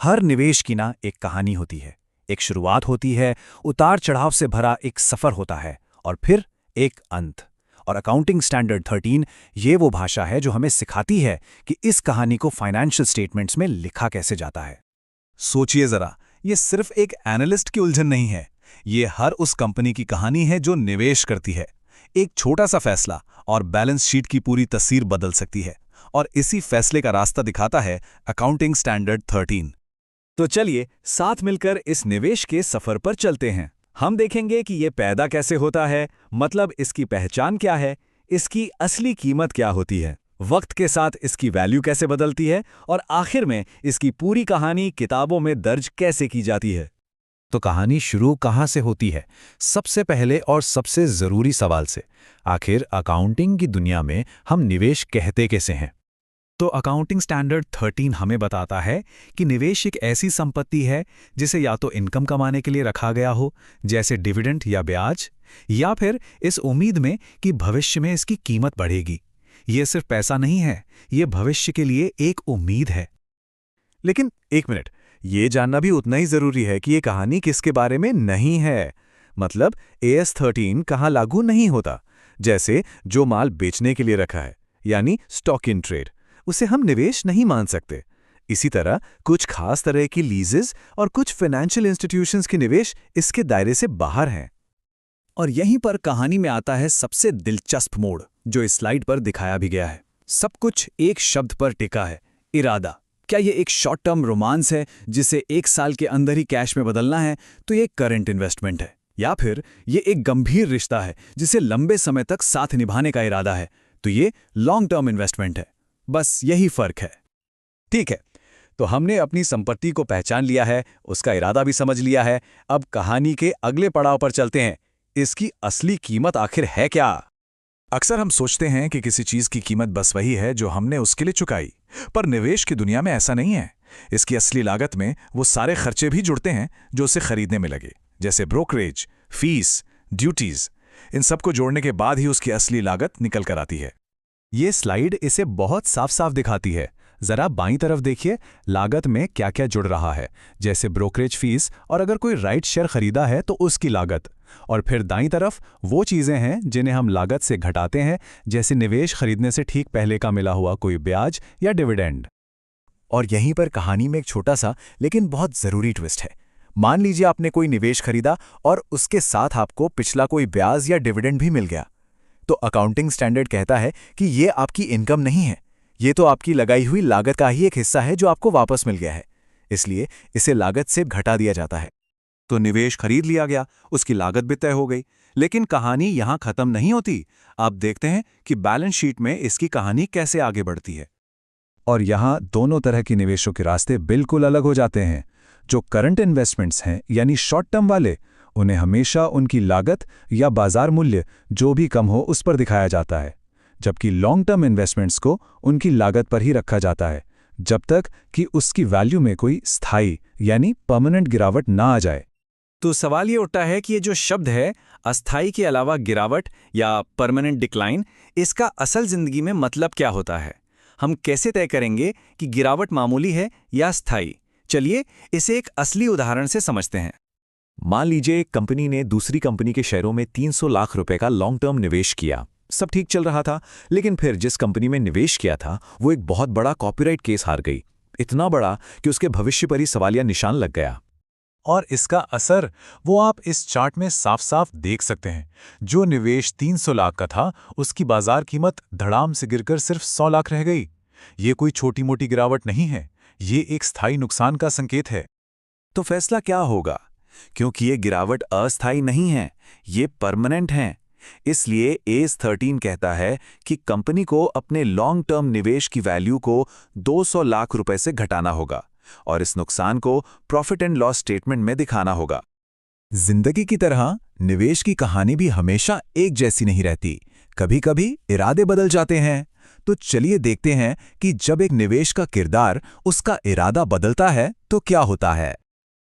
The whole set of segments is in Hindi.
हर निवेश की ना एक कहानी होती है। एक शुरुआत होती है, उतार चढ़ाव से भरा एक सफर होता है, और फिर एक अंत। और अकाउंटिंग स्टैंडर्ड 13 ये वो भाषा है जो हमें सिखाती है कि इस कहानी को फाइनेंशियल स्टेटमेंट्स में लिखा कैसे जाता है। सोचिए जरा, ये सिर्फ एक एनालिस्ट की उलझन नहीं है। ये हर उस कंपनी की कहानी है जो निवेश करती है। एक छोटा सा फैसला और बैलेंस शीट की पूरी तस्वीर बदल सकती है। और इसी फैसले का रास्ता दिखाता है अकाउंटिंग स्टैंडर्ड 13। तो चलिए साथ मिलकर इस निवेश के सफर पर चलते हैं। हम देखेंगे कि ये पैदा कैसे होता है, मतलब इसकी पहचान क्या है, इसकी असली कीमत क्या होती है, वक्त के साथ इसकी वैल्यू कैसे बदलती है, और आखिर में इसकी पूरी कहानी किताबों में दर्ज कैसे की जाती है। तो कहानी शुरू कहाँ से होती है? सबसे पहले और सबसे जरूरी सवाल से, आखिर अकाउंटिंग की दुनिया में हम निवेश कहते कैसे हैं? तो अकाउंटिंग स्टैंडर्ड 13 हमें बताता है कि निवेश एक ऐसी संपत्ति है जिसे या तो इनकम कमाने के लिए रखा गया हो, जैसे डिविडेंड या ब्याज, या फिर इस उम्मीद में कि भविष्य में इसकी कीमत बढ़ेगी। ये सिर्फ पैसा नहीं है, ये भविष्य के लिए एक उम्मीद है। लेकिन एक मिनट, ये जानना भी उतना ही जरूरी है कि ये कहानी किसके बारे में नहीं है। मतलब AS 13 कहाँ लागू नहीं होता। जैसे जो माल बेचने के लिए रखा है, यानी स्टॉक इन ट्रेड, उसे हम निवेश नहीं मान सकते। इसी तरह कुछ खास तरह की लीजेस और कुछ फाइनेंशियल इंस्टीट्यूशंस के निवेश इसके दायरे से बाहर हैं। और यहीं पर कहानी में आता है सबसे दिलचस्प मोड़, जो इस स्लाइड पर दिखाया भी गया है। सब कुछ एक शब्द पर टिका है, इरादा। क्या ये एक शॉर्ट टर्म रोमांस है जिसे एक साल के अंदर ही कैश में बदलना है, तो ये करंट इन्वेस्टमेंट है, या फिर ये एक गंभीर रिश्ता है जिसे लंबे समय तक साथ निभाने का इरादा है, तो ये लॉन्ग टर्म इन्वेस्टमेंट है। बस यही फर्क है। ठीक है, तो हमने अपनी संपत्ति को पहचान लिया है, उसका इरादा भी समझ लिया है। अब कहानी के अगले पड़ाव पर चलते हैं। इसकी असली कीमत आखिर है क्या? अक्सर हम सोचते हैं कि किसी चीज की कीमत बस वही है जो हमने उसके लिए चुकाई, पर निवेश की दुनिया में ऐसा नहीं है। इसकी असली लागत में वो सारे खर्चे भी जुड़ते हैं जो उसे खरीदने में लगे, जैसे ब्रोकरेज, फीस, ड्यूटीज। इन सबको जोड़ने के बाद ही उसकी असली लागत निकल कर आती है। ये स्लाइड इसे बहुत साफ साफ दिखाती है। जरा बाईं तरफ देखिए, लागत में क्या क्या जुड़ रहा है, जैसे ब्रोकरेज फीस, और अगर कोई राइट शेयर खरीदा है तो उसकी लागत। और फिर दाईं तरफ वो चीजें हैं जिन्हें हम लागत से घटाते हैं, जैसे निवेश खरीदने से ठीक पहले का मिला हुआ कोई ब्याज या डिविडेंड। और यहीं पर कहानी में एक छोटा सा लेकिन बहुत जरूरी ट्विस्ट है। मान लीजिए आपने कोई निवेश खरीदा और उसके साथ आपको पिछला कोई ब्याज या डिविडेंड भी मिल गया, तो अकाउंटिंग स्टैंडर्ड कहता है कि ये आपकी इनकम नहीं है, ये तो आपकी लगाई हुई लागत का ही एक हिस्सा है जो आपको वापस मिल गया है। इसलिए इसे लागत से घटा दिया जाता है। तो निवेश खरीद लिया गया, उसकी लागत भी तय हो गई। लेकिन कहानी यहां खत्म नहीं होती। आप देखते हैं कि बैलेंस शीट में इसकी कहानी कैसे आगे बढ़ती है। और यहां दोनों तरह के निवेशों के रास्ते बिल्कुल अलग हो जाते हैं। जो करंट इन्वेस्टमेंट्स हैं, यानी शॉर्ट टर्म वाले, उन्हें हमेशा उनकी लागत या बाजार मूल्य जो भी कम हो उस पर दिखाया जाता है, जबकि लॉन्ग टर्म इन्वेस्टमेंट्स को उनकी लागत पर ही रखा जाता है, जब तक कि उसकी वैल्यू में कोई स्थायी यानी परमानेंट गिरावट ना आ जाए। तो सवाल ये उठता है कि ये जो शब्द है, अस्थाई के अलावा गिरावट या परमानेंट डिक्लाइन, इसका असल जिंदगी में मतलब क्या होता है? हम कैसे तय करेंगे कि गिरावट मामूली है या स्थायी? चलिए इसे एक असली उदाहरण से समझते हैं। मान लीजिए एक कंपनी ने दूसरी कंपनी के शेयरों में 300 लाख रुपए का लॉन्ग टर्म निवेश किया। सब ठीक चल रहा था, लेकिन फिर जिस कंपनी में निवेश किया था वो एक बहुत बड़ा कॉपीराइट केस हार गई। इतना बड़ा कि उसके भविष्य पर ही सवालिया निशान लग गया। और इसका असर वो आप इस चार्ट में साफ साफ देख सकते हैं। जो निवेश 300 लाख का था, उसकी बाजार कीमत धड़ाम से गिरकर सिर्फ 100 लाख रह गई। ये कोई छोटी मोटी गिरावट नहीं है, ये एक स्थायी नुकसान का संकेत है। तो फैसला क्या होगा? क्योंकि ये गिरावट अस्थायी नहीं है, ये परमानेंट है। इसलिए AS 13 कहता है कि कंपनी को अपने लॉन्ग टर्म निवेश की वैल्यू को 200 लाख रुपए से घटाना होगा और इस नुकसान को प्रॉफिट एंड लॉस स्टेटमेंट में दिखाना होगा। जिंदगी की तरह निवेश की कहानी भी हमेशा एक जैसी नहीं रहती। कभी कभी इरादे बदल जाते हैं। तो चलिए देखते हैं कि जब एक निवेश का किरदार उसका इरादा बदलता है तो क्या होता है।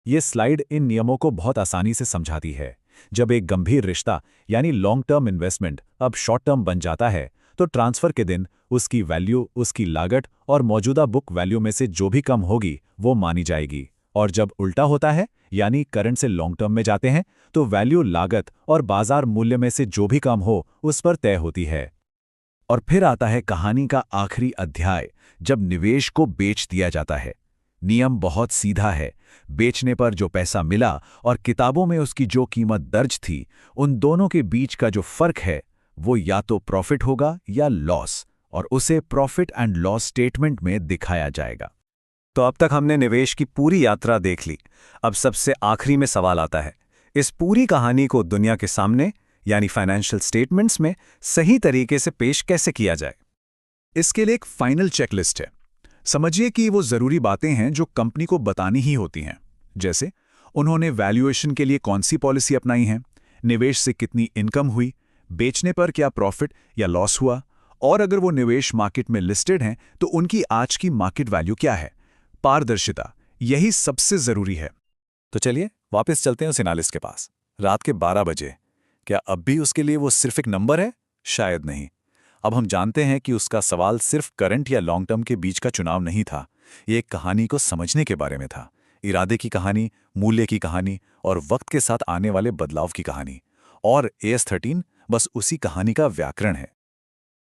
ये स्लाइड इन नियमों को बहुत आसानी से समझाती है। जब एक गंभीर रिश्ता यानी लॉन्ग टर्म इन्वेस्टमेंट अब शॉर्ट टर्म बन जाता है, तो ट्रांसफर के दिन उसकी वैल्यू, उसकी लागत और मौजूदा बुक वैल्यू में से जो भी कम होगी वो मानी जाएगी। और जब उल्टा होता है, यानी करंट से लॉन्ग टर्म में जाते हैं, तो वैल्यू लागत और बाजार मूल्य में से जो भी कम हो उस पर तय होती है। और फिर आता है कहानी का आखिरी अध्याय, जब निवेश को बेच दिया जाता है। नियम बहुत सीधा है। बेचने पर जो पैसा मिला और किताबों में उसकी जो कीमत दर्ज थी, उन दोनों के बीच का जो फर्क है वो या तो प्रॉफिट होगा या लॉस, और उसे प्रॉफिट एंड लॉस स्टेटमेंट में दिखाया जाएगा। तो अब तक हमने निवेश की पूरी यात्रा देख ली। अब सबसे आखिरी में सवाल आता है, इस पूरी कहानी को दुनिया के सामने यानी फाइनेंशियल स्टेटमेंट्स में सही तरीके से पेश कैसे किया जाए? इसके लिए एक फाइनल चेकलिस्ट है। समझिए कि वो जरूरी बातें हैं जो कंपनी को बतानी ही होती हैं। जैसे उन्होंने वैल्यूएशन के लिए कौन सी पॉलिसी अपनाई है, निवेश से कितनी इनकम हुई, बेचने पर क्या प्रॉफिट या लॉस हुआ, और अगर वो निवेश मार्केट में लिस्टेड हैं तो उनकी आज की मार्केट वैल्यू क्या है। पारदर्शिता, यही सबसे जरूरी है। तो चलिए वापस चलते हैं उस एनालिस्ट के पास। रात के 12 बजे। क्या अब भी उसके लिए वो सिर्फ एक नंबर है? शायद नहीं। अब हम जानते हैं कि उसका सवाल सिर्फ करंट या लॉन्ग टर्म के बीच का चुनाव नहीं था। ये एक कहानी को समझने के बारे में था। इरादे की कहानी, मूल्य की कहानी और वक्त के साथ आने वाले बदलाव की कहानी। और AS13 बस उसी कहानी का व्याकरण है।